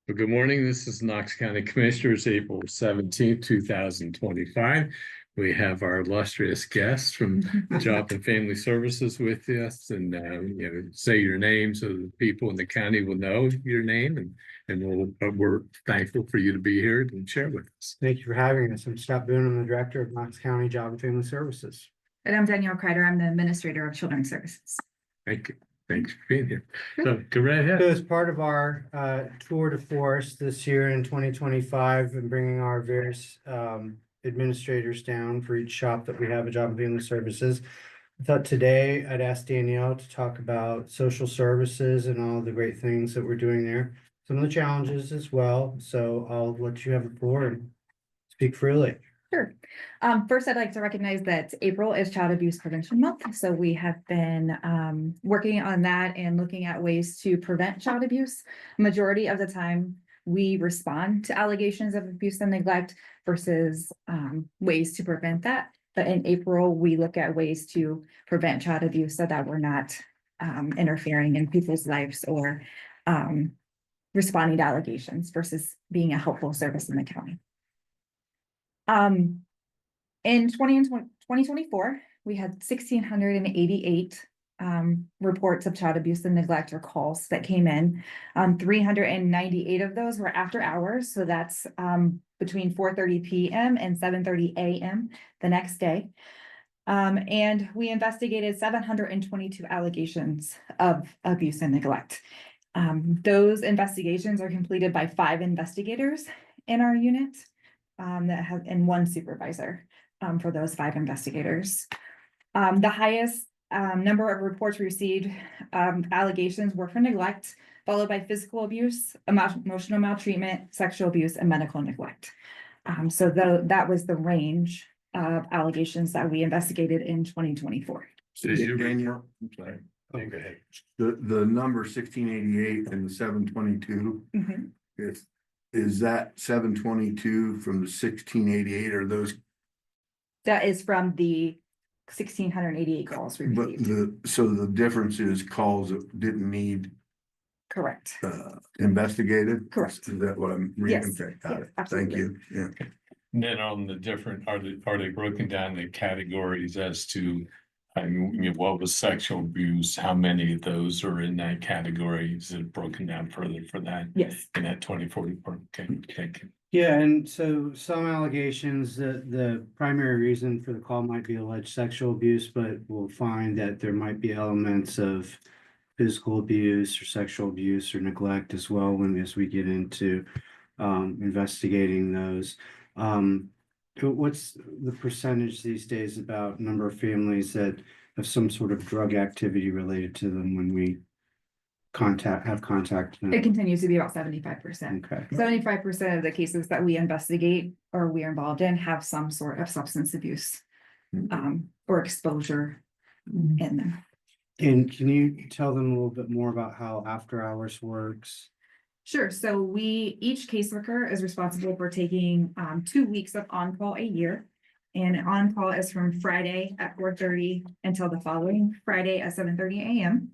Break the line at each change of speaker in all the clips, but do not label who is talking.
Well, good morning. This is Knox County Commissioners, April 17th, 2025. We have our illustrious guests from Job and Family Services with us, and say your name so the people in the county will know your name, and we're thankful for you to be here and share with us.
Thank you for having us. I'm Scott Boone. I'm the Director of Knox County Job and Family Services.
And I'm Danielle Kreider. I'm the Administrator of Children's Services.
Thank you. Thanks for being here. So go right ahead.
So as part of our tour de force this year in 2025 and bringing our various administrators down for each shop that we have at Job and Family Services, I thought today I'd ask Danielle to talk about social services and all the great things that we're doing there. Some of the challenges as well. So I'll let you have the floor and speak freely.
Sure. First, I'd like to recognize that April is Child Abuse Prevention Month. So we have been working on that and looking at ways to prevent child abuse. Majority of the time, we respond to allegations of abuse and neglect versus ways to prevent that. But in April, we look at ways to prevent child abuse so that we're not interfering in people's lives or responding to allegations versus being a helpful service in the county. In 2024, we had 1,688 reports of child abuse and neglect or calls that came in. 398 of those were after hours. So that's between 4:30 p.m. and 7:30 a.m. the next day. And we investigated 722 allegations of abuse and neglect. Those investigations are completed by 5 investigators in our unit. And 1 supervisor for those 5 investigators. The highest number of reports received allegations were for neglect, followed by physical abuse, emotional maltreatment, sexual abuse, and medical neglect. So that was the range of allegations that we investigated in 2024.
So
Daniel, I'm sorry.
Go ahead.
The number 1688 and the 722, is that 722 from the 1688 or those?
That is from the 1,688 calls we
But
received.
so the difference is calls that didn't need
Correct.
investigated?
Correct.
Is that what I'm reading?
Yes.
Okay, got
Yes,
it.
absolutely.
Thank you. Yeah.
And then on the different, are they broken down in categories as to, what was sexual abuse? How many of those are in that category? Is it broken down further for that?
Yes.
In that 2044? Okay, thank you.
Yeah, and so some allegations that the primary reason for the call might be alleged sexual abuse, but we'll find that there might be elements of physical abuse or sexual abuse or neglect as well as we get into investigating those. What's the percentage these days about number of families that have some sort of drug activity related to them when we have contact?
It continues to be about 75%.
Okay.
75% of the cases that we investigate or we are involved in have some sort of substance abuse or exposure in them.
And can you tell them a little bit more about how after hours works?
Sure. So each caseworker is responsible for taking 2 weeks of on-call a year. And on-call is from Friday at 4:30 until the following Friday at 7:30 a.m.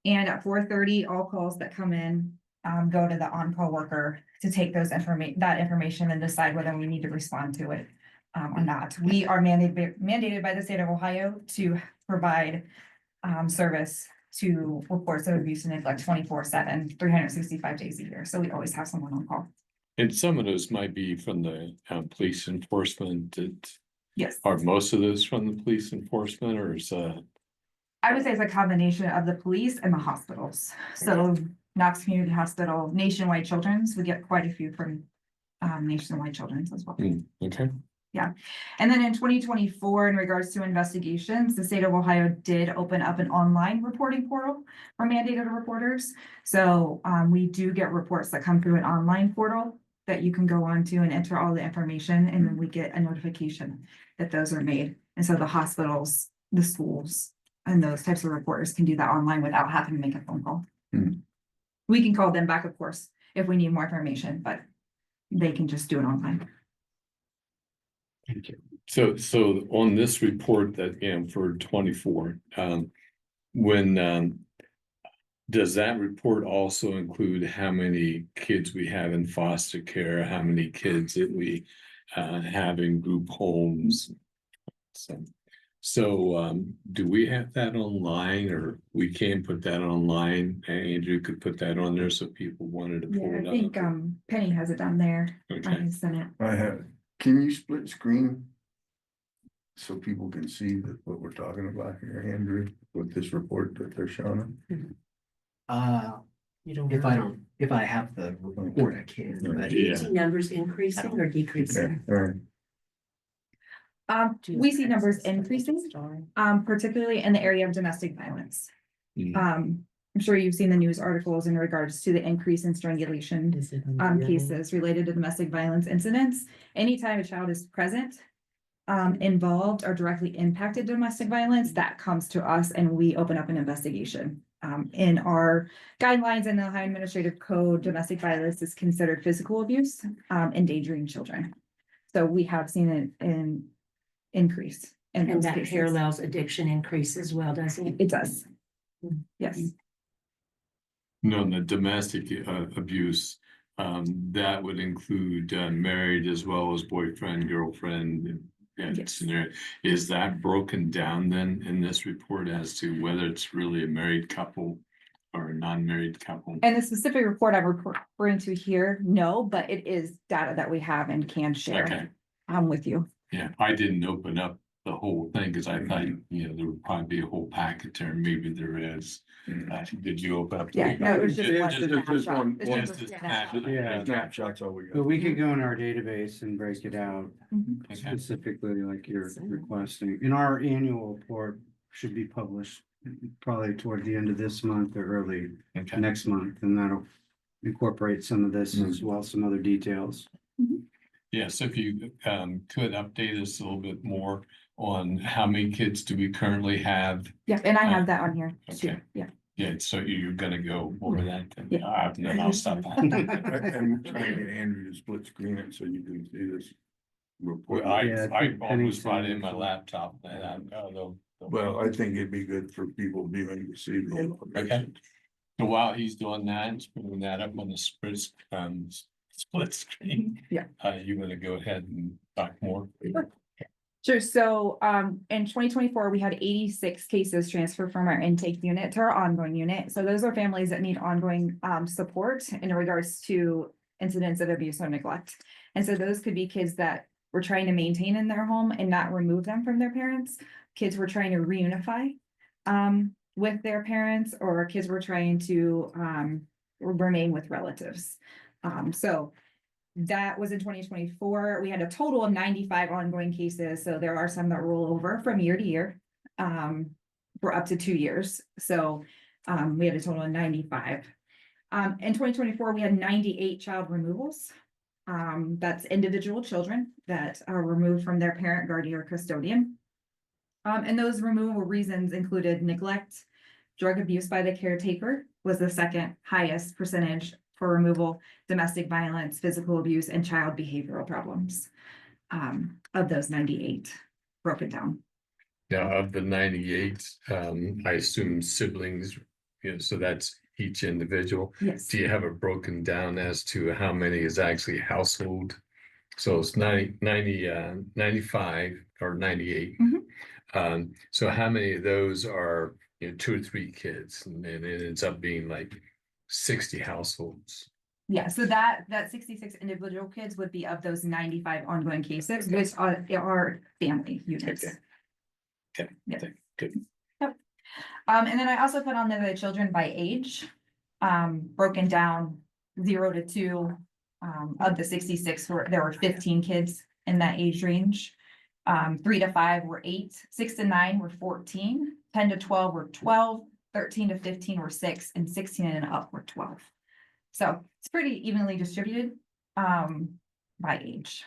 And at 4:30, all calls that come in go to the on-call worker to take that information and decide whether we need to respond to it or not. We are mandated by the state of Ohio to provide service to reports of abuse and neglect 24/7, 365 days a year. So we always have someone on call.
And some of those might be from the police enforcement.
Yes.
Are most of those from the police enforcement, or is
I would say it's a combination of the police and the hospitals. So Knox Community Hospital, Nationwide Children's, we get quite a few from Nationwide Children's as well.
okay?
Yeah. And then in 2024, in regards to investigations, the state of Ohio did open up an online reporting portal for mandated reporters. So we do get reports that come through an online portal that you can go on to and enter all the information. And then we get a notification that those are made. And so the hospitals, the schools, and those types of reporters can do that online without having to make a phone call. We can call them back, of course, if we need more information, but they can just do it online.
Thank you.
So on this report that, for 24, when Does that report also include how many kids we have in foster care, how many kids that we have in group homes? So, do we have that online, or we can put that online? Andrew could put that on there so people wanted to pull
Yeah,
it
I
up.
think, Penny has it down there.
Okay.
I sent it.
I have, can you split screen? So people can see that what we're talking about here, Andrew, with this report that they're showing.
You don't. If I have the report, I can, but.
Yeah.
Do you see numbers increasing or decreasing?
Right.
We see numbers increasing, particularly in the area of domestic violence.
Mhm.
I'm sure you've seen the news articles in regards to the increase in strangulation cases related to domestic violence incidents. Anytime a child is present, involved or directly impacted domestic violence, that comes to us and we open up an investigation. In our guidelines in the Ohio Administrative Code, domestic violence is considered physical abuse, endangering children. So we have seen an increase in
And
those
that
cases.
parallels addiction increase as well, doesn't it?
It does. Yes.
No, the domestic abuse, that would include married as well as boyfriend, girlfriend.
Yes.
Scenario. Is that broken down then in this report as to whether it's really a married couple or a non-married couple?
And the specific report I'm referring to here, no, but it is data that we have and can share
Okay,
with you.
yeah, I didn't open up the whole thing because I thought, there would probably be a whole packet there. Maybe there is. Did you open up? the-
Yeah, no, it was just one
Just
snapshot.
one-
It's
one-
just a
just
snapshot.
Yeah.
Snapshots all we
But
got.
we could go in our database and break it out
Mhm.
Okay.
specifically like you're requesting. And our annual report should be published probably toward the end of this month or early
Okay.
next month, and that'll incorporate some of this as well, some other details.
Yes, if you could update us a little bit more on how many kids do we currently have?
Yeah, and I have that on here too.
Okay.
Yeah.
Yeah, so you're gonna go over that, then?
Yeah.
Then I'll stop.
I'm trying to get Andrew to split screen it so you can see this report.
Well,
Yeah, I
I
think Penny
almost brought
said
in my
it.
laptop and
Well, I think it'd be good for people viewing to see the information.
So while he's doing that, and putting that up on the split screen.
Yeah.
You wanna go ahead and talk more?
Sure. So, in 2024, we had 86 cases transferred from our intake unit to our ongoing unit. So those are families that need ongoing, support in regards to incidents of abuse or neglect. And so those could be kids that we're trying to maintain in their home and not remove them from their parents. Kids we're trying to reunify, with their parents, or kids we're trying to, remain with relatives. So that was in 2024. We had a total of 95 ongoing cases, so there are some that roll over from year to year. For up to 2 years, so we had a total of 95. In 2024, we had 98 child removals. That's individual children that are removed from their parent, guardian, or custodian. And those removal reasons included neglect, drug abuse by the caretaker was the second highest percentage for removal, domestic violence, physical abuse, and child behavioral problems. Of those 98 broken down.
Now, of the 98, I assume siblings, so that's each individual.
Yes.
Do you have it broken down as to how many is actually household? So it's 95 or 98. So how many of those are, 2 or 3 kids, and then it ends up being like 60 households?
Yeah, so that 66 individual kids would be of those 95 ongoing cases, which are family units.
Okay.
Yeah.
Good.
And then I also put on there the children by age, broken down 0 to 2. Of the 66, there were 15 kids in that age range. 3 to 5 were 8, 6 to 9 were 14, 10 to 12 were 12, 13 to 15 were 6, and 16 and up were 12. So it's pretty evenly distributed, by age.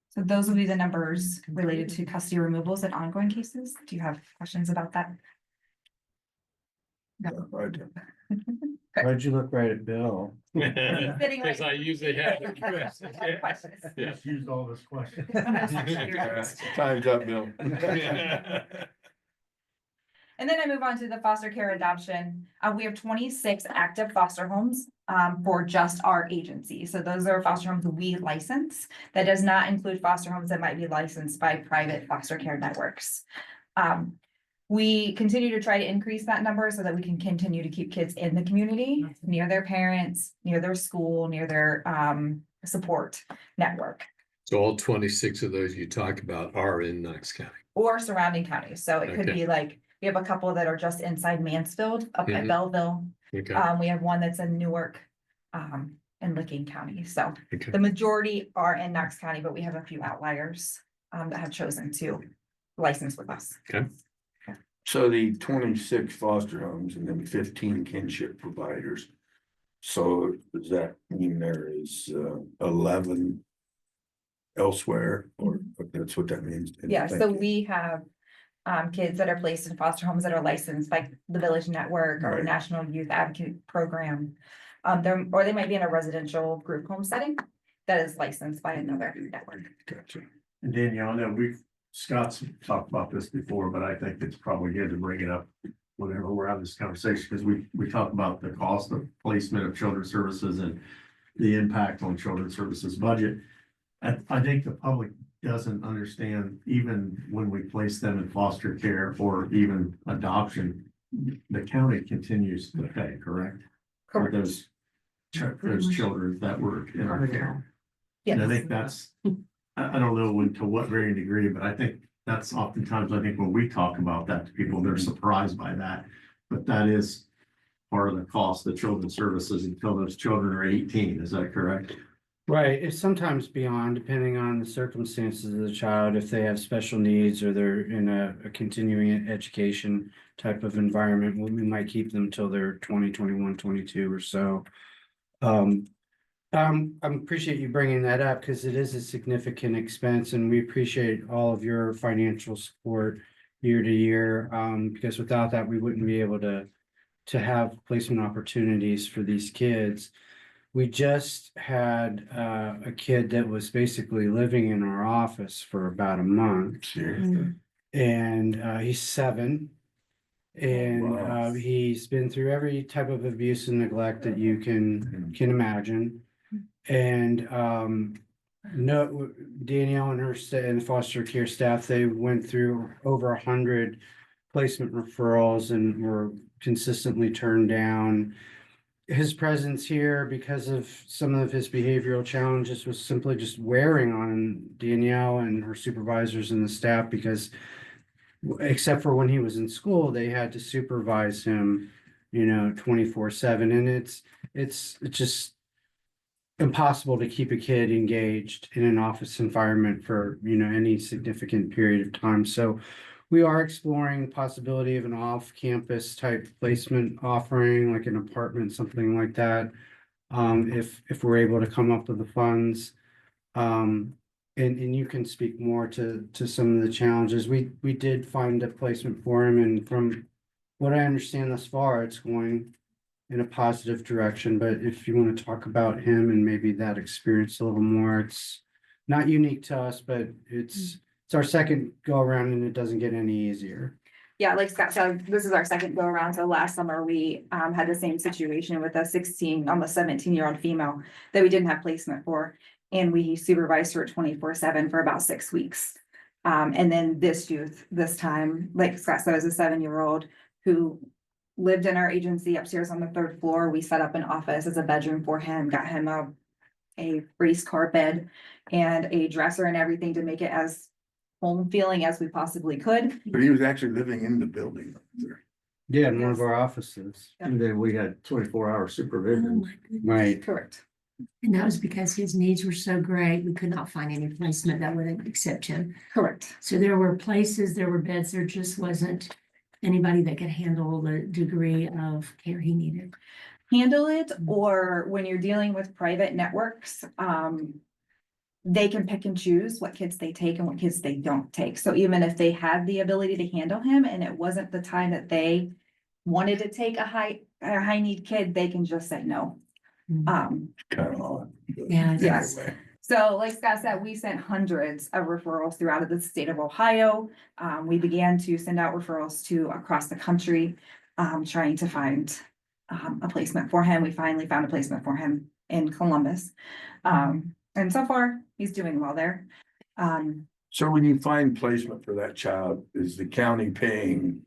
So those would be the numbers related to custody removals and ongoing cases. Do you have questions about that?
No, I do.
Why'd you look right at Bill?
Sitting right-
Because I usually have.
Questions.
Yeah.
Used all this questions.
Time's up, Bill.
And then I move on to the foster care adoption. We have 26 active foster homes for just our agency. So those are foster homes we license. That does not include foster homes that might be licensed by private foster care networks. We continue to try to increase that number so that we can continue to keep kids in the community, near their parents, near their school, near their support network,
So all 26 of those you talk about are in Knox County.
or surrounding counties. So it could
Okay.
be like, we have a couple that are just inside Mansfield, up at
Mhm.
Belleville.
Okay,
We have one that's in Newark, and Licking County. So
okay.
the majority are in Knox County, but we have a few outliers that have chosen to license with us.
So the 26 foster homes and then 15 kinship providers. So does that mean there is 11 elsewhere, or that's what that means?
Yeah, so we have kids that are placed in foster homes that are licensed by the Village Network or
Right.
National Youth Advocate Program. Or they might be in a residential group home setting that is licensed by another network.
Gotcha.
And Danielle, I know Scott's talked about this before, but I think it's probably good to bring it up whenever we're having this conversation, because we talk about the cost of placement of children's services and the impact on children's services budget. I think the public doesn't understand, even when we place them in foster care or even adoption, the county continues to pay, correct? For those children that were in our care. And I
Yes,
think that's, I don't know to what varying degree, but I think that's oftentimes, I think when we talk about that to people, they're surprised by that. But that is part of the cost of children's services until those children are 18, is that correct?
Right, it's sometimes beyond, depending on the circumstances of the child, if they have special needs or they're in a continuing education type of environment, we might keep them till they're 20, 21, 22 or so. I appreciate you bringing that up because it is a significant expense and we appreciate all of your financial support year to year. Because without that, we wouldn't be able to have placement opportunities for these kids. We just had a kid that was basically living in our office for about a month, and he's 7. And
Wow.
he's been through every type of abuse and neglect that you can imagine. And no, Danielle and her and the foster care staff, they went through over 100 placement referrals and were consistently turned down. His presence here, because of some of his behavioral challenges, was simply just wearing on Danielle and her supervisors and the staff, because except for when he was in school, they had to supervise him, 24/7. And it's just impossible to keep a kid engaged in an office environment for, any significant period of time. So we are exploring the possibility of an off-campus type placement offering, like an apartment, something like that. If we're able to come up with the funds. And you can speak more to some of the challenges. We did find a placement for him, and from what I understand thus far, it's going in a positive direction. But if you want to talk about him and maybe that experience a little more, it's not unique to us, but it's our second go around and it doesn't get any easier.
yeah, like Scott said, this is our second go around. So last summer we had the same situation with a 16, almost 17-year-old female that we didn't have placement for. And we supervised her 24/7 for about 6 weeks. And then this youth, this time, like Scott said, was a 7-year-old who lived in our agency upstairs on the 3rd floor. We set up an office as a bedroom for him, got him a raised carpet and a dresser and everything to make it as home feeling as we possibly could.
But he was actually living in the building.
Yeah, in one of our offices.
And then we had 24-hour
Oh
supervision.
my goodness.
Right.
Correct.
And that was because his needs were so great, we could not find any placement that would accept him.
Correct.
So there were places, there were beds, there just wasn't anybody that could handle the degree of care he needed.
Handle it, or when you're dealing with private networks, they can pick and choose what kids they take and what kids they don't take. So even if they had the ability to handle him and it wasn't the time that they wanted to take a high need kid, they can just say no.
Mhm.
Um,
Kind of odd.
Yeah,
Yes. So like Scott said, we sent hundreds of referrals throughout the state of Ohio. We began to send out referrals to across the country, trying to find a placement for him. We finally found a placement for him in Columbus. And so far, he's doing well there.
So when you find placement for that child, is the county paying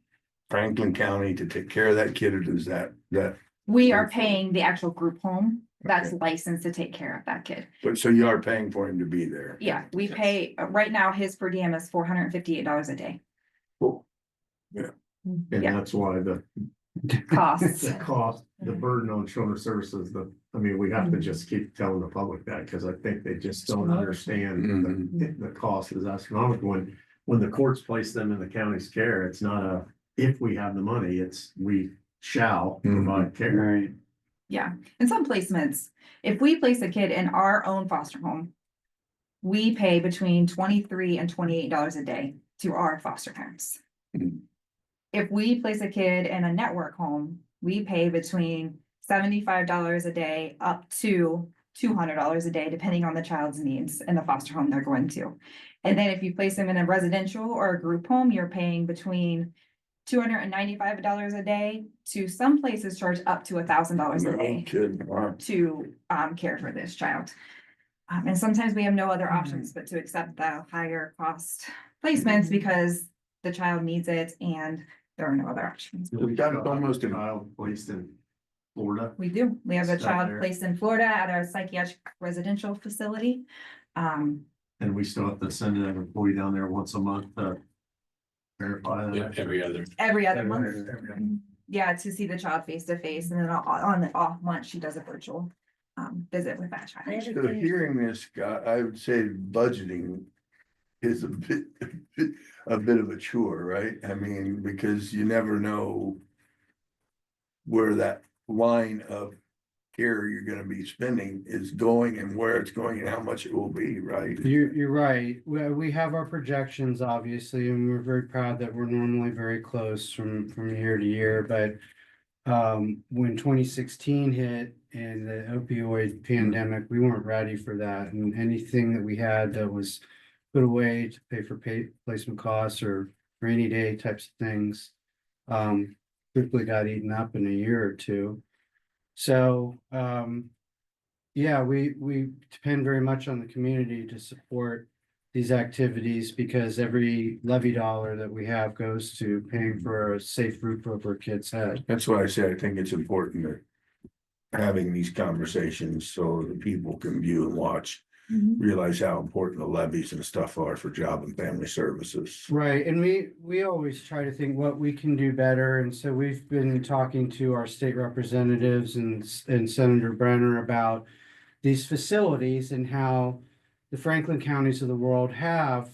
Franklin County to take care of that kid, or does that?
We are paying the actual group home that's licensed to take care of that kid.
But so you are paying for him to be there?
Yeah, we pay, right now, his per diem is $458 a day.
Cool.
And
Yeah.
that's why the
Costs.
the cost, the burden on children's services, we have to just keep telling the public that, because I think they just don't understand the cost is astronomical. When the courts place them in the county's care, it's not a, if we have the money, it's we shall provide care.
Right.
Yeah, in some placements, if we place a kid in our own foster home, we pay between $23 and $28 a day to our foster parents.
Mhm.
If we place a kid in a network home, we pay between $75 a day up to $200 a day, depending on the child's needs and the foster home they're going to. And then if you place them in a residential or a group home, you're paying between $295 a day to some places charge up to $1,000 a
No
day
kidding, wow.
to care for this child. And sometimes we have no other options but to accept the higher cost placements because the child needs it and there are no other options.
We got it almost in.
Child placed in Florida.
We do. We have a
Stop
child
there.
placed in Florida at a psychiatric residential facility.
And we still have to send an employee down there once a month to verify
Yeah,
that.
every other.
Every other
Every-
month.
every other.
Yeah, to see the child face to face, and then on the off month, she does a virtual visit with that child.
So hearing this, Scott, I would say budgeting is a bit of a chore, right? I mean, because you never know where that line of care you're gonna be spending is going and where it's going and how much it will be, right?
You're right. We have our projections, obviously, and we're very proud that we're normally very close from year to year, but when 2016 hit and the opioid pandemic, we weren't ready for that. And anything that we had that was put away to pay for placement costs or rainy day types of things, quickly got eaten up in a year or two. So, yeah, we depend very much on the community to support these activities because every levy dollar that we have goes to paying for a safe roof over a kid's head.
That's why I say I think it's important that having these conversations so the people can view and watch, realize how important the levies and stuff are for job and family services.
Right, and we always try to think what we can do better, and so we've been talking to our state representatives and Senator Brenner about these facilities and how the Franklin counties of the world have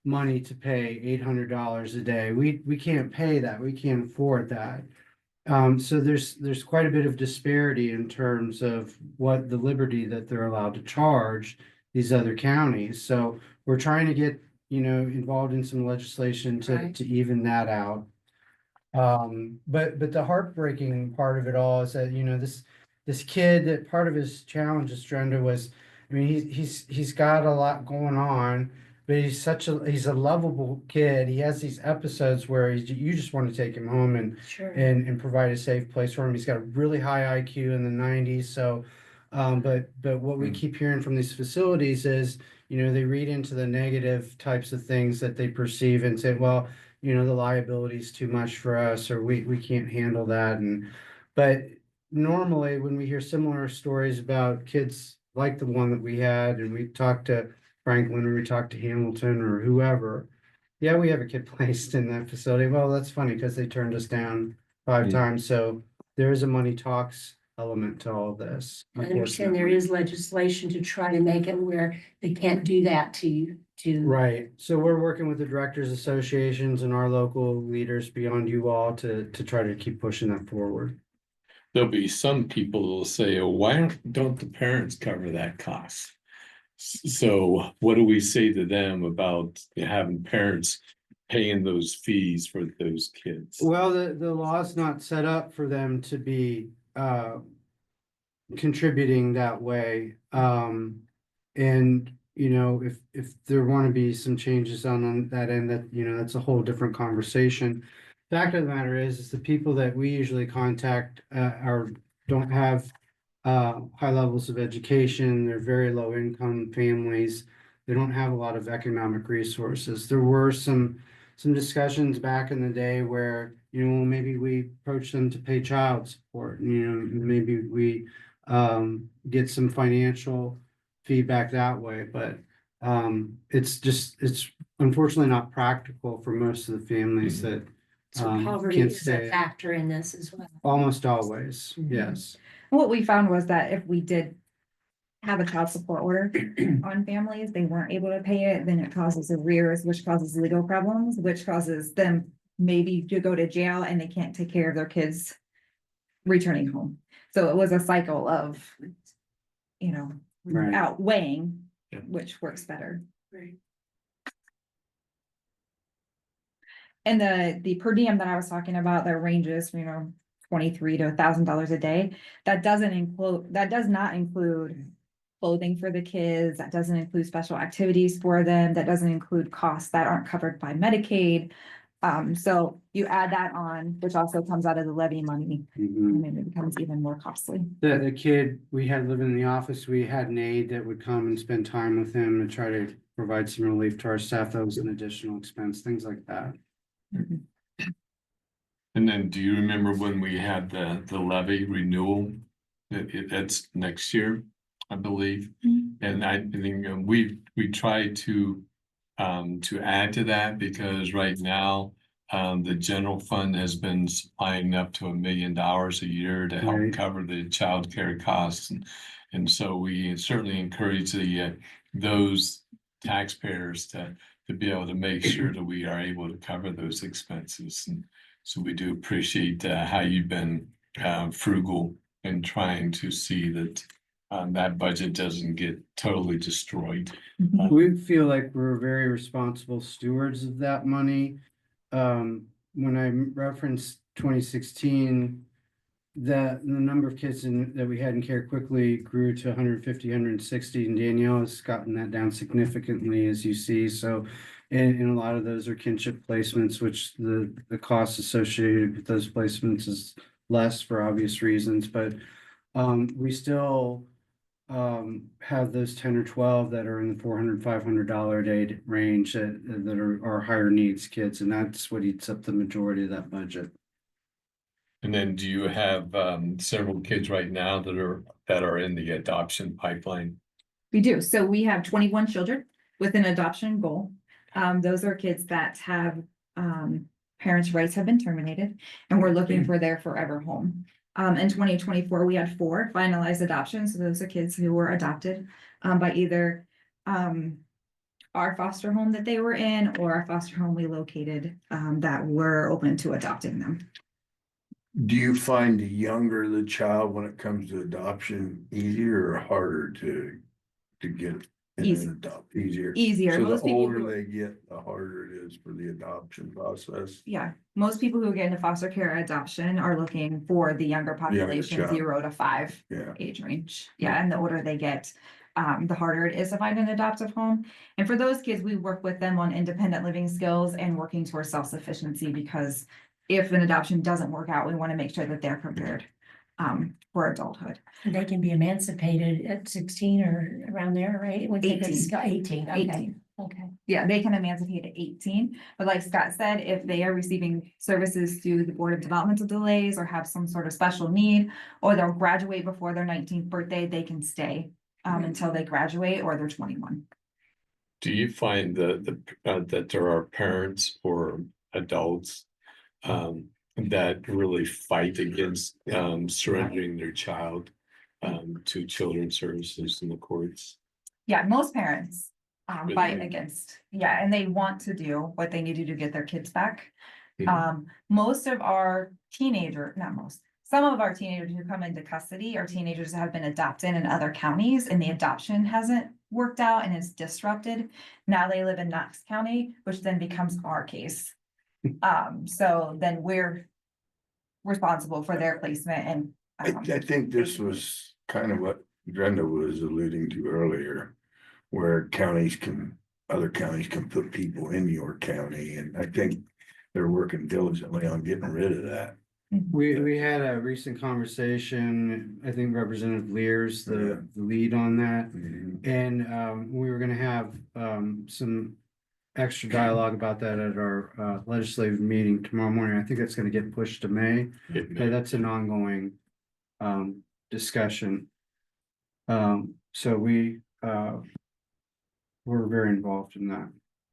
money to pay $800 a day. We can't pay that. We can't afford that. So there's quite a bit of disparity in terms of what the liberty that they're allowed to charge these other counties. So we're trying to get, involved in some legislation
Right.
to even that out. But the heartbreaking part of it all is that, this kid, that part of his challenge, Strenda, was, he's got a lot going on, but he's a lovable kid. He has these episodes where you just want to take him home and
Sure.
and provide a safe place for him. He's got a really high IQ in the 90s. So, but what we keep hearing from these facilities is, they read into the negative types of things that they perceive and say, well, the liability is too much for us, or we can't handle that. But normally when we hear similar stories about kids like the one that we had, and we talked to Franklin or we talked to Hamilton or whoever, yeah, we have a kid placed in that facility. Well, that's funny because they turned us down 5 times. So there is a money talks element to all this.
I understand there
unfortunately.
is legislation to try to make it where they can't do that to.
Right. So we're working with the directors associations and our local leaders beyond you all to try to keep pushing that forward.
There'll be some people who will say, oh, why don't the parents cover that cost? So what do we say to them about having parents paying those fees for those kids?
Well, the law's not set up for them to be contributing that way. And, you know, if there want to be some changes on that end, that, you know, that's a whole different conversation. Fact of the matter is the people that we usually contact, don't have high levels of education, they're very low income families. They don't have a lot of economic resources. There were some discussions back in the day where, you know, maybe we approach them to pay child support, you know, maybe we get some financial feedback that way, but it's unfortunately not practical for most of the families that
So poverty
can't
is a
stay,
factor in this as well.
almost always,
Mhm.
yes.
What we found was that if we did have a child support order on families, they weren't able to pay it, then it causes arrears, which causes legal problems, which causes them maybe to go to jail and they can't take care of their kids returning home. So it was a cycle of, you know,
Right.
outweighing,
Yeah.
which works better.
Right.
And the per diem that I was talking about, that ranges, you know, $23 to $1,000 a day, that does not include clothing for the kids, that doesn't include special activities for them, that doesn't include costs that aren't covered by Medicaid. So you add that on, which also comes out of the levy money,
Mhm.
and it becomes even more costly.
The kid, we had living in the office, we had an aide that would come and spend time with him and try to provide some relief to our staff. That was an additional expense, things like that.
And then do you remember when we had the levy renewal? That's next year, I believe. And I think we try to add to that because right now the general fund has been supplying up to $1 million a year to help
Right.
cover the childcare costs. And so we certainly encourage those taxpayers to be able to make sure that we are able to cover those expenses. And so we do appreciate how you've been frugal in trying to see that that budget doesn't get totally destroyed.
We feel like we're very responsible stewards of that money. When I referenced 2016, the number of kids that we had in care quickly grew to 150, 160, and Danielle has gotten that down significantly, as you see. So, and a lot of those are kinship placements, which the cost associated with those placements is less for obvious reasons, but we still have those 10 or 12 that are in the $400, $500 a day range that are higher needs kids, and that's what eats up the majority of that budget.
And then do you have several kids right now that are in the adoption pipeline?
We do. So we have 21 children with an adoption goal. Those are kids that have parents' rights have been terminated, and we're looking for their forever home. In 2024, we had 4 finalized adoptions. So those are kids who were adopted by either our foster home that they were in or our foster home we located that were open to adopting them.
Do you find the younger the child when it comes to adoption easier or harder to get in
Easy.
an adopt easier?
Easier.
So the
Most people
older
who-
they get, the harder it is for the adoption process.
Yeah, most people who get into foster care or adoption are looking for the younger population,
child.
0 to 5
Yeah.
age range. Yeah, and the older they get, the harder it is to find an adoptive home. And for those kids, we work with them on independent living skills and working towards self-sufficiency, because if an adoption doesn't work out, we want to make sure that they're prepared for adulthood.
They can be emancipated at 16 or around there, right? Once they go to
18.
school- 18, okay,
18.
okay.
Yeah, they can emancipate at 18, but like Scott said, if they are receiving services through the Board of Developmental Delays or have some sort of special need, or they'll graduate before their 19th birthday, they can stay until they graduate or they're 21.
Do you find that there are parents or adults that really fight against surrendering their child to children's services in the courts?
Yeah, most parents fight
Really?
against, yeah, and they want to do what they need to do to get their kids back.
Mhm.
Most of our some of our teenagers who come into custody are teenagers that have been adopted in other counties and the adoption hasn't worked out and is disrupted. Now they live in Knox County, which then becomes our case. So then we're responsible for their placement and.
I think this was kind of what Brenda was alluding to earlier. where other counties can put people in your county, and I think they're working diligently on getting rid of that.
We had a recent conversation, I think Representative Lear's the lead on that. And we were gonna have some extra dialogue about that at our legislative meeting tomorrow morning. I think that's gonna get pushed to May, but that's an ongoing discussion. So we're very involved in that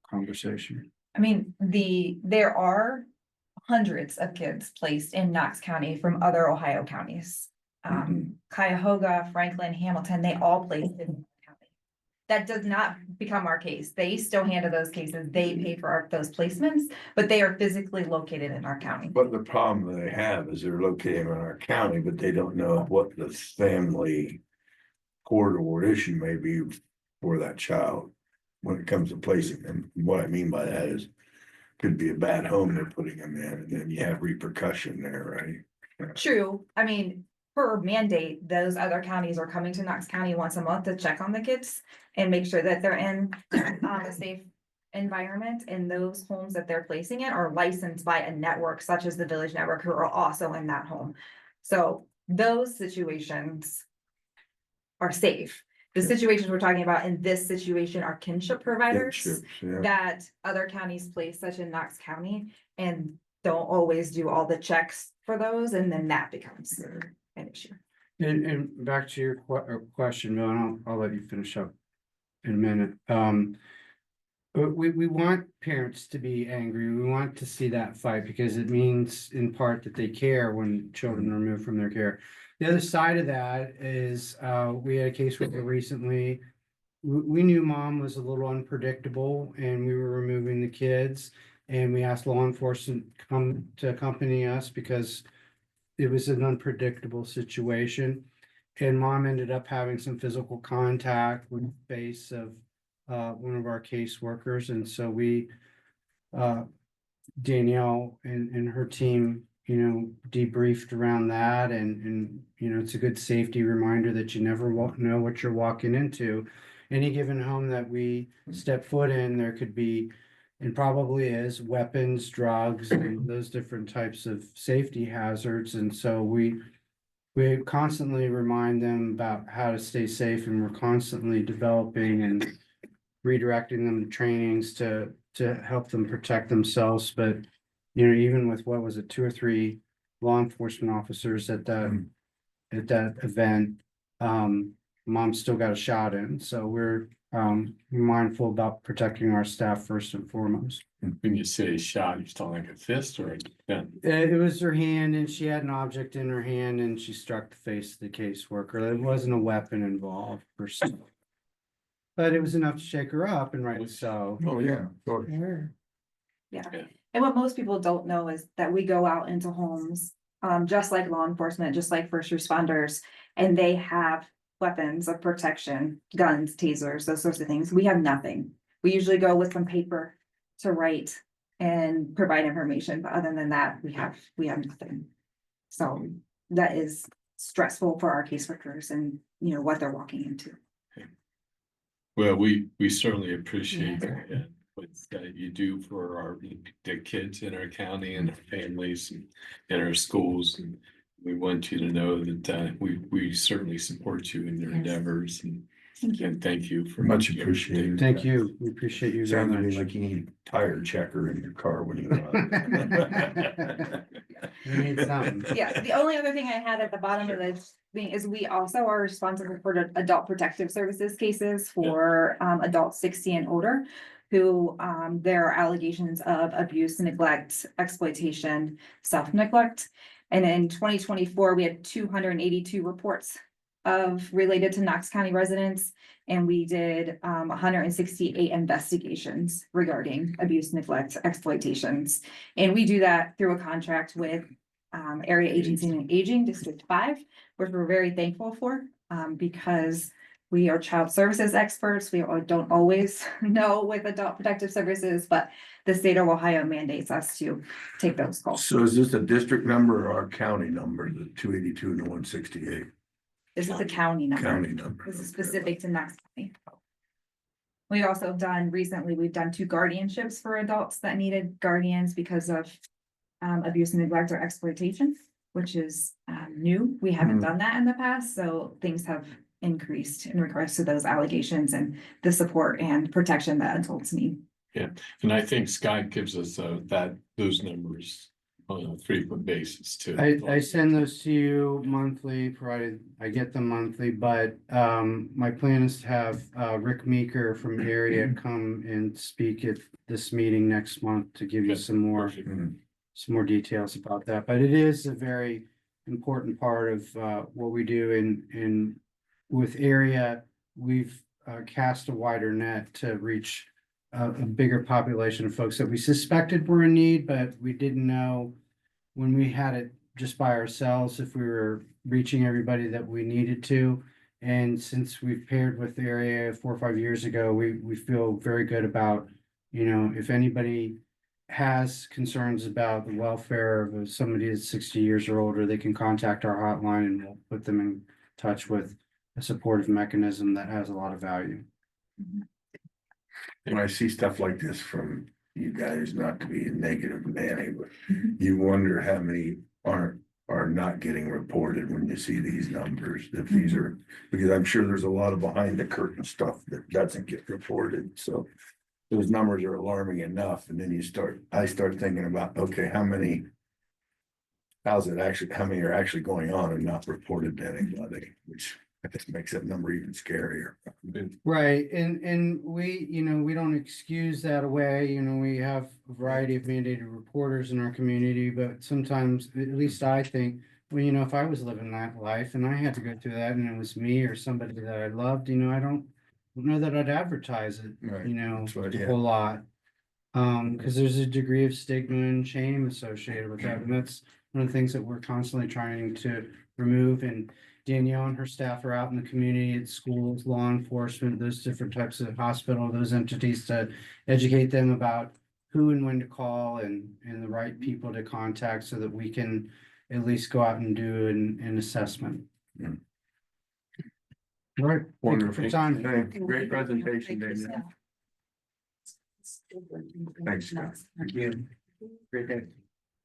conversation.
I mean, there are hundreds of kids placed in Knox County from other Ohio counties. Cuyahoga, Franklin, Hamilton, they all placed in county. That does not become our case. They still handle those cases. They pay for those placements, but they are physically located in our county.
But the problem they have is they're located in our county, but they don't know what the family court or issue may be for that child when it comes to placing them. What I mean by that is, could be a bad home they're putting them in, and then you have repercussion there, right?
True, I mean, per mandate, those other counties are coming to Knox County once a month to check on the kids and make sure that they're in a safe environment, and those homes that they're placing in are licensed by a network such as the Village Network, who are also in that home. So those situations are safe. The situations we're talking about in this situation are kinship providers
Kinships, yeah.
that other counties place, such in Knox County, and don't always do all the checks for those, and then that becomes an issue.
And back to your question, Bill, and I'll let you finish up in a minute. But we want parents to be angry. We want to see that fight because it means in part that they care when children are removed from their care. The other side of that is, we had a case with her recently. We knew mom was a little unpredictable and we were removing the kids. And we asked law enforcement to come to accompany us because it was an unpredictable situation. And mom ended up having some physical contact with the face of one of our caseworkers. And so we, Danielle and her team, debriefed around that, and it's a good safety reminder that you never know what you're walking into. Any given home that we step foot in, there could be, and probably is, weapons, drugs, and those different types of safety hazards. And so we constantly remind them about how to stay safe, and we're constantly developing and redirecting them to trainings to help them protect themselves. But even with, what was it, 2 or 3 law enforcement officers at that event, mom still got a shot in. So we're mindful about protecting our staff first and foremost.
When you say shot, you're talking like a fist or a gun?
It was her hand, and she had an object in her hand, and she struck the face of the caseworker. There wasn't a weapon involved per se, but it was enough to shake her up, and rightly so.
Oh, yeah, of course.
Yeah,
Yeah.
and what most people don't know is that we go out into homes, just like law enforcement, just like first responders, and they have weapons of protection, guns, tasers, those sorts of things. We have nothing. We usually go with some paper to write and provide information, but other than that, we have nothing. So that is stressful for our caseworkers and what they're walking into.
Well, we certainly appreciate what you do for the kids in our county and our families and our schools. And we want you to know that we certainly support you in your endeavors, and thank you for
Much appreciated.
Thank you. We appreciate you very
Sounds to me
much.
like you need a tire checker in your car when you go out.
We need something.
Yeah, the only other thing I had at the bottom of this thing is we also are responsible for the adult protective services cases for adults 60 and older, who there are allegations of abuse, neglect, exploitation, self-neglect. And in 2024, we had 282 reports related to Knox County residents, and we did 168 investigations regarding abuse, neglect, exploitations. And we do that through a contract with Area Agency on Aging, District 5, which we're very thankful for, because we are child services experts. We don't always know with adult protective services, but the state of Ohio mandates us to take those calls.
So is this a district number or our county number, the 282 and the 168?
This is a county number.
County number.
This is specific to Knox County. We also have done, recently, we've done 2 guardianships for adults that needed guardians because of abuse and neglect or exploitation, which is new. We haven't done that in the past, so things have increased in regards to those allegations and the support and protection that adults need.
And I think Scott gives us those numbers on a frequent basis too.
I send those to you monthly, provided I get them monthly, but my plan is to have Rick Meeker from area come and speak at this meeting next month to give you
Good.
some more details about that, but it is a very important part of what we do in with area. We've cast a wider net to reach a bigger population of folks that we suspected were in need, but we didn't know when we had it just by ourselves if we were reaching everybody that we needed to. And since we've paired with the area 4 or 5 years ago, we feel very good about, you know, if anybody has concerns about the welfare of somebody that's 60 years or older, they can contact our hotline and we'll put them in touch with a supportive mechanism that has a lot of value.
When I see stuff like this from you guys, not to be a negative Nanny, but you wonder how many are not getting reported when you see these numbers, if these are, because I'm sure there's a lot of behind the curtain stuff that doesn't get reported, so. Those numbers are alarming enough, and then I start thinking about, okay, how many are actually going on and not reported to anybody, which I guess makes that number even scarier.
Right, and we, you know, we don't excuse that away, you know, we have a variety of mandated reporters in our community, but sometimes, at least I think, well, you know, if I was living that life and I had to go through that and it was me or somebody that I loved, you know, I don't know that I'd advertise it,
Right,
you know,
that's what,
a
yeah.
whole lot. Because there's a degree of stigma and shame associated with that, and that's one of the things that we're constantly trying to remove. And Danielle and her staff are out in the community, at schools, law enforcement, those different types of hospital, those entities, to educate them about who and when to call and the right people to contact so that we can at least go out and do an assessment.
Yeah.
All right, thank you for your time.
Hey, great presentation, Daniel. Thanks, Scott.
Thank you. Great day.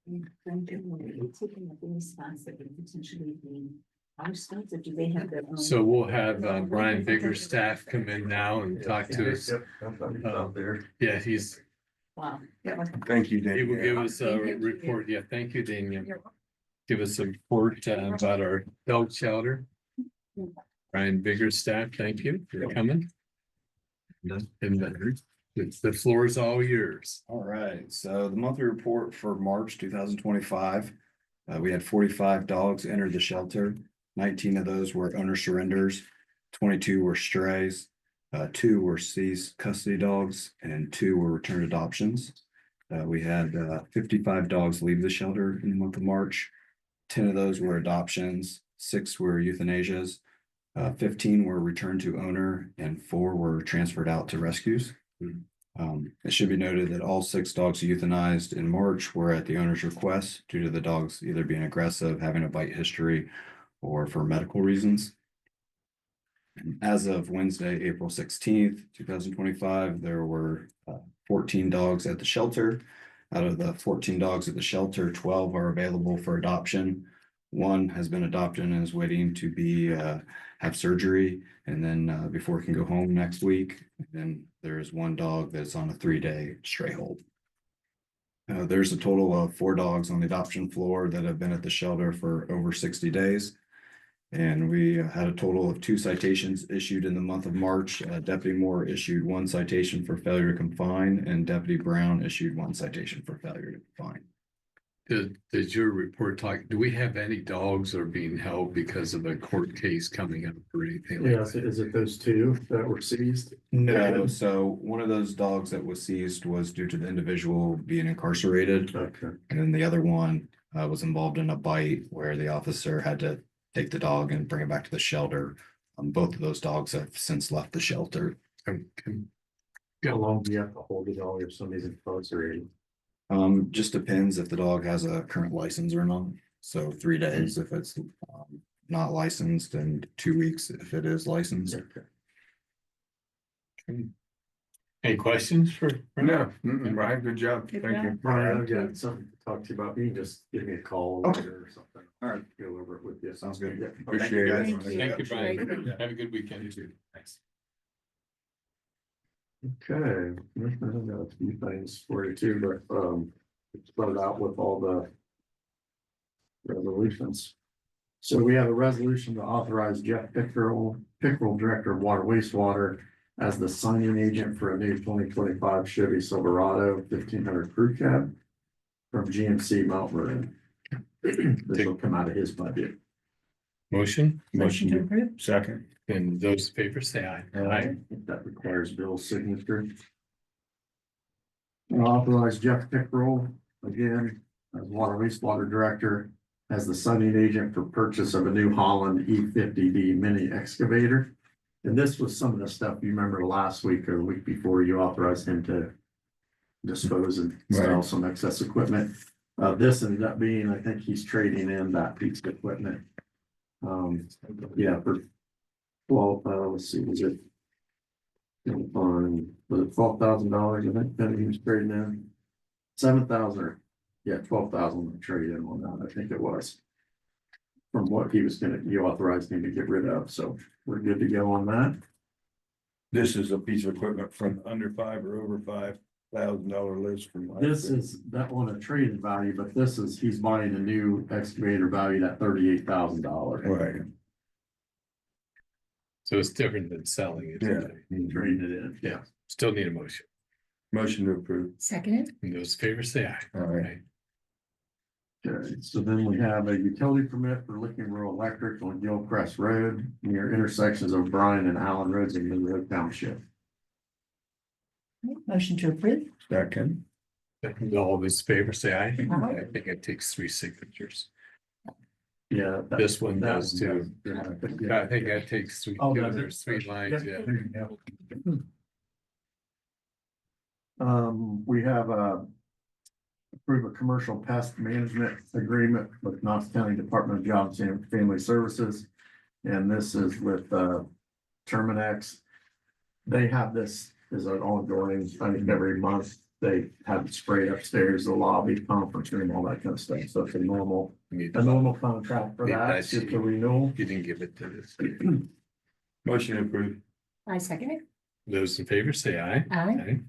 Taking up the response that would potentially be our spots, or do they have their own?
So we'll have Brian Bigger's staff come in now and talk to us.
Yep, I'm out there.
Yeah, he's,
Wow.
Thank you,
he will give
Daniel.
us a report. Yeah, thank you, Daniel. Give us a report about our dog shelter. Brian Bigger's staff, thank you for coming. And the floor is all yours.
All right, so the monthly report for March 2025. We had 45 dogs enter the shelter. 19 of those were owner surrenders, 22 were strays, 2 were seized custody dogs, and 2 were returned adoptions. We had 55 dogs leave the shelter in the month of March. 10 of those were adoptions, 6 were euthanasias, 15 were returned to owner, and 4 were transferred out to rescues. It should be noted that all 6 dogs euthanized in March were at the owner's request due to the dogs either being aggressive, having a bite history, or for medical reasons. As of Wednesday, April 16th, 2025, there were 14 dogs at the shelter. Out of the 14 dogs at the shelter, 12 are available for adoption. 1 has been adopted and is waiting to be have surgery, and then before it can go home next week. And then there is 1 dog that's on a 3-day stray hold. There's a total of 4 dogs on the adoption floor that have been at the shelter for over 60 days. And we had a total of 2 citations issued in the month of March. Deputy Moore issued 1 citation for failure to confine, and Deputy Brown issued 1 citation for failure to confine.
Does your report talk, do we have any dogs that are being held because of a court case coming up or anything like
Yes,
that?
is it those 2 that were seized?
No, so one of those dogs that was seized was due to the individual being incarcerated.
Okay.
And then the other one was involved in a bite where the officer had to take the dog and bring it back to the shelter. Both of those dogs have since left the shelter.
Okay.
How long do you have to hold the dog if somebody's incarcerated?
Just depends if the dog has a current license or not. So 3 days if it's not licensed, and 2 weeks if it is licensed.
Okay.
Any questions for?
No, Brian, good job.
Good
Thank you.
job.
Brian, I've got something to talk to you about. You can just give me a call
Okay.
later or something.
All right.
Go over it with you.
Sounds good.
Yeah.
Appreciate it.
Thank you.
Thank you, Brian.
Great.
Have a good weekend too.
Thanks. Okay, I've got a few things for you too, but start out with all the resolutions. So we have a resolution to authorize Jeff Pickrell, Director of Water Wastewater, as the signing agent for a new 2025 Chevy Silverado 1500 crew cab from GMC Mount Vernon. This will come out of his budget.
Motion,
Motion to approve.
Second.
and those in favor say aye.
I think that requires Bill's signature. And authorize Jeff Pickrell, again, as Water Wastewater Director, as the signing agent for purchase of a New Holland E50D mini excavator. And this was some of the stuff you remember last week or the week before, you authorized him to dispose and sell
Right.
some excess equipment. This ended up being, I think he's trading in that piece of equipment. Yeah, for, well, let's see, was it? Was it $12,000? I think that he was trading in 7,000, yeah, 12,000 trade in on that, I think it was. From what he was gonna, you authorized him to get rid of, so we're good to go on that.
This is a piece of equipment from under $5,000 or over $5,000 list from.
This is that one a traded value, but this is, he's buying a new excavator valued at $38,000.
Right,
So it's different than selling it.
Yeah.
He's trading it in, yeah.
Still need a motion.
motion to approve.
Seconded.
And those in favor say aye.
All right.
Okay, so then we have a utility permit for Licking Rural Electric on Gilcrest Road near intersections of Bryan and Allen Roads in Monroe Township.
Motion to approve.
Second.
And all those in favor say aye.
Aye.
I think it takes 3 signatures.
Yeah.
This one
that
does too.
does.
I think that takes 3,
Oh, does it?
there's 3 lines, yeah.
We have approve a commercial pest management agreement with Knox County Department of Jobs and Family Services. And this is with Terminex. They have this as an ongoing, I think every month, they have it sprayed upstairs, the lobby, conference room, all that kind of stuff. So it's a normal contract for
Yeah,
that,
I
it's just
see.
a renewal.
You didn't give it to this.
Motion to approve.
I second it.
Those in favor say aye.
Aye.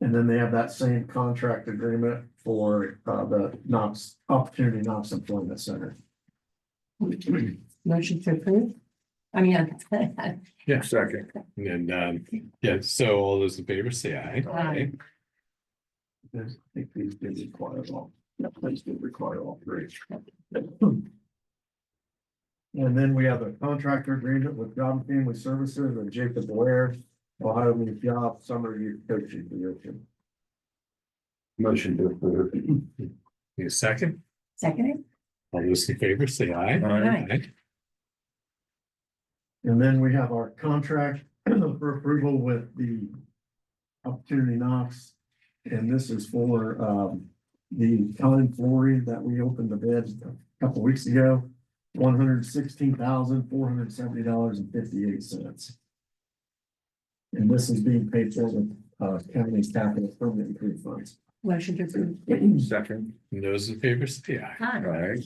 And then they have that same contract agreement for the Knox Opportunity Knox Employment Center.
Motion to approve. I mean,
Yeah.
Second.
And yeah, so all those in favor say aye.
Aye.
I think these do require all, yeah, these do require all three. And then we have a contractor agreement with Job and Family Services and Jacob Ware, Ohio League Job Summer Youth Coaching Position.
Motion to approve.
Need a second?
Seconded.
All those in favor say aye.
Aye.
And then we have our contract for approval with the Opportunity Knox. And this is for the time flooring that we opened the bids a couple weeks ago. $116,470.58. And this is being paid for with county's capital permanent improvement funds.
Motion to approve.
Second.
And those in favor say aye.
Aye.
All right.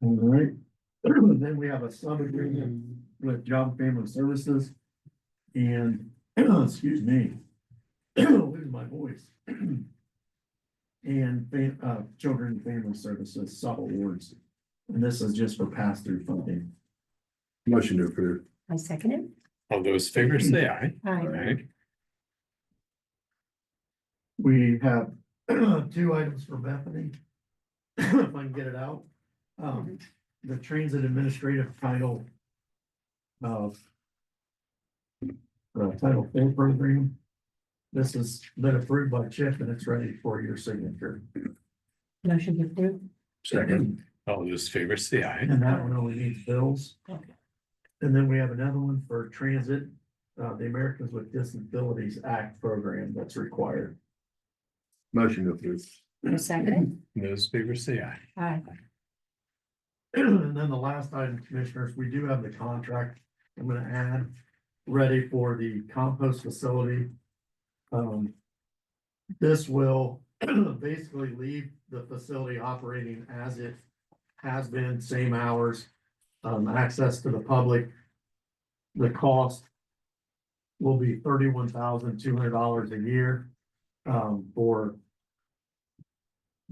All right. Then we have a sub agreement with Job and Family Services. And, excuse me, losing my voice. And Children and Family Services sub awards. And this is just for pass-through funding.
Motion to approve.
I second it.
All those in favor say aye.
Aye.
We have 2 items for Bethany. If I can get it out. The transit administrative title of the Title IV program. This has been approved by Chip and it's ready for your signature.
Motion to approve.
Second.
All those in favor say aye.
And that one only needs bills.
Okay.
And then we have another one for transit, the Americans with Disabilities Act program that's required.
Motion to approve.
I second
And those in favor say aye.
it. Aye.
And then the last item, commissioners, we do have the contract I'm gonna add. ready for the compost facility. This will basically leave the facility operating as it has been, same hours, access to the public. The cost will be $31,200 a year, for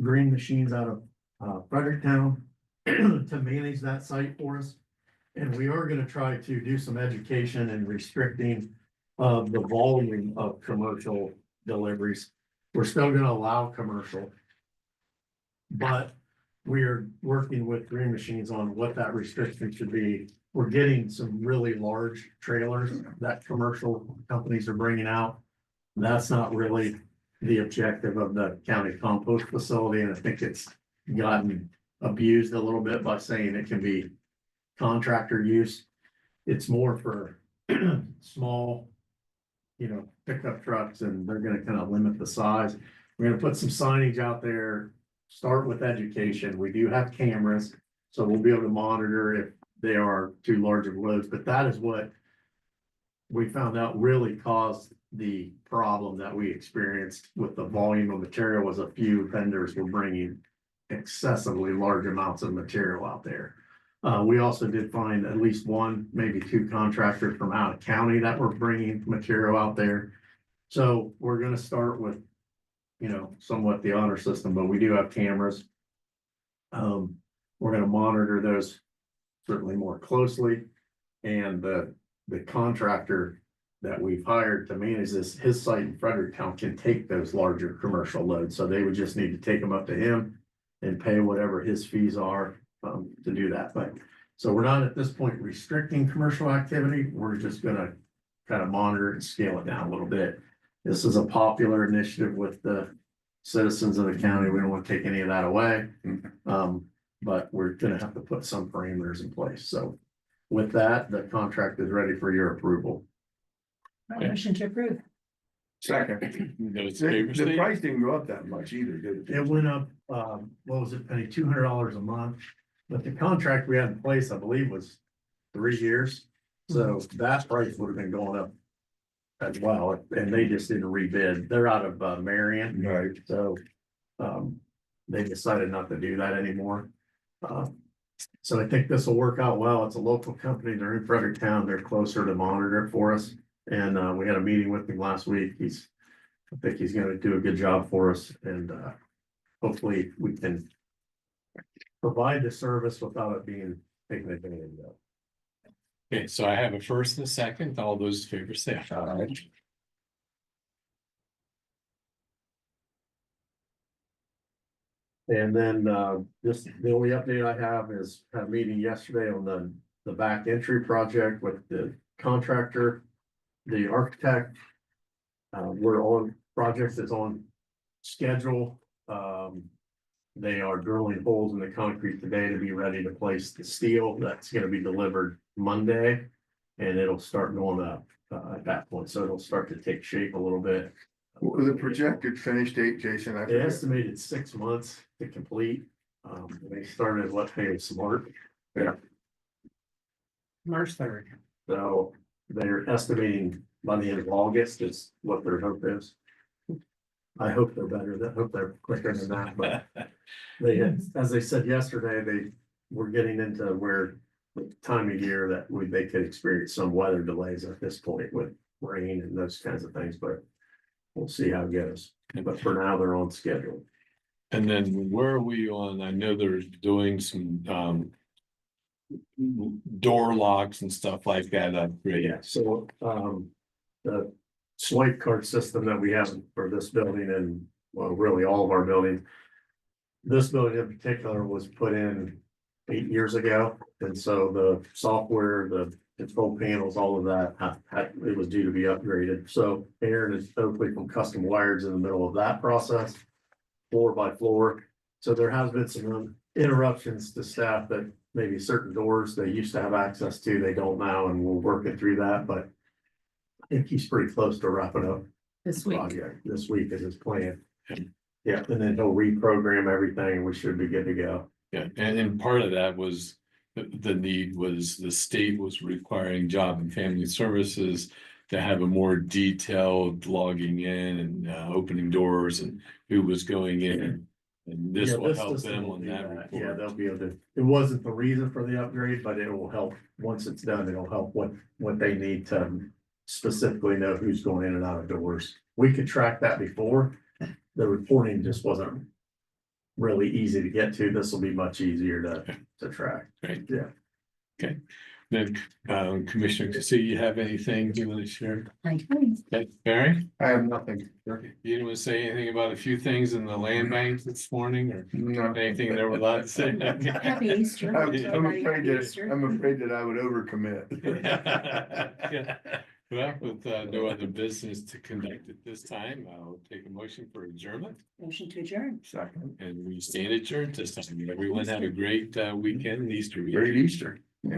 green machines out of, Fredericktown to manage that site for us. And we are gonna try to do some education and restricting of the volume of commercial deliveries. We're still gonna allow commercial. But we're working with Green Machines on what that restriction should be. We're getting some really large trailers that commercial companies are bringing out. That's not really the objective of the county compost facility, and I think it's gotten abused a little bit by saying it can be contractor use. It's more for small, pickup trucks, and they're gonna kind of limit the size. We're gonna put some signage out there, start with education. We do have cameras, so we'll be able to monitor if they are too large of loads, but that is what we found out really caused the problem that we experienced with the volume of material. Was a few vendors were bringing excessively large amounts of material out there. We also did find at least one, maybe two contractors from out of county that were bringing material out there. So we're gonna start with, somewhat the honor system, but we do have cameras. We're gonna monitor those certainly more closely. And the contractor that we've hired to manage this, his site in Fredericktown can take those larger commercial loads. So they would just need to take them up to him and pay whatever his fees are, to do that. But so we're not at this point restricting commercial activity. We're just gonna kind of monitor and scale it down a little bit. This is a popular initiative with the citizens of the county. We don't want to take any of that away. But we're gonna have to put some parameters in place. So with that, the contract is ready for your approval.
Motion to approve.
Second.
Those
The
favors, Steve?
price didn't go up that much either, did it?
It went up, what was it, Penny, $200 a month, but the contract we had in place, I believe, was 3 years. So that price would have been going up as well, and they just didn't rebid. They're out of Marion,
Right.
so they decided not to do that anymore. So I think this will work out well. It's a local company. They're in Fredericktown. They're closer to monitor it for us. And we had a meeting with him last week. I think he's gonna do a good job for us, and hopefully we can provide the service without it being taken advantage of.
Okay, so I have a first and a second. All those in favor say aye.
And then just the only update I have is had a meeting yesterday on the back entry project with the contractor, the architect. We're on projects that's on schedule. They are drilling holes in the concrete today to be ready to place the steel. That's gonna be delivered Monday. And it'll start going up at that point, so it'll start to take shape a little bit.
What was the projected finish date, Jason? I
They
forget.
estimated 6 months to complete. They started what they were smart.
Yeah.
March 3rd. So they're estimating by the end of August is what their hope is. I hope they're better. I hope they're quicker than that, but they had, as they said yesterday, they were getting into where the time of year that they could experience some weather delays at this point with rain and those kinds of things, but we'll see how it goes. But for now, they're on schedule.
And then where are we on? I know they're doing some door locks and stuff like that upgrade.
Yeah, so the swipe card system that we have for this building and, well, really all of our buildings. This building in particular was put in 8 years ago, and so the software, the control panels, all of that, it was due to be upgraded. So Aaron is hopefully from Custom Wires in the middle of that process, floor by floor. So there has been some interruptions to staff that maybe certain doors they used to have access to, they don't now, and we're working through that, but I think he's pretty close to wrapping up
This
the
week.
project this week is his plan. Yeah, and then he'll reprogram everything and we should be good to go.
Yeah, and part of that was the need was the state was requiring Job and Family Services to have a more detailed logging in and opening doors and who was going in. And this
Yeah,
will help
system
them
will
on
do
that
Yeah,
report.
they'll be able to, it wasn't the reason for the upgrade, but it will help, once it's done, it'll help what they need to specifically know who's going in and out of doors. We could track that before, the reporting just wasn't really easy to get to. This will be much easier to track.
Great.
Yeah.
Okay, then, Commissioner Cassie, you have anything you want to share?
Like,
Okay, Barry?
I have nothing.
You didn't want to say anything about a few things in the land bank this morning or
No.
anything that we're allowed to say?
Happy Easter.
I'm
Everybody
afraid
happy
that,
Easter.
I'm afraid that I would overcommit.
Yeah. Well, with no other business to conduct at this time, I'll take a motion for adjournment
Motion to adjourn.
Second.
and we stand adjourned this time. Everyone have a great weekend and Easter weekend.
Great Easter.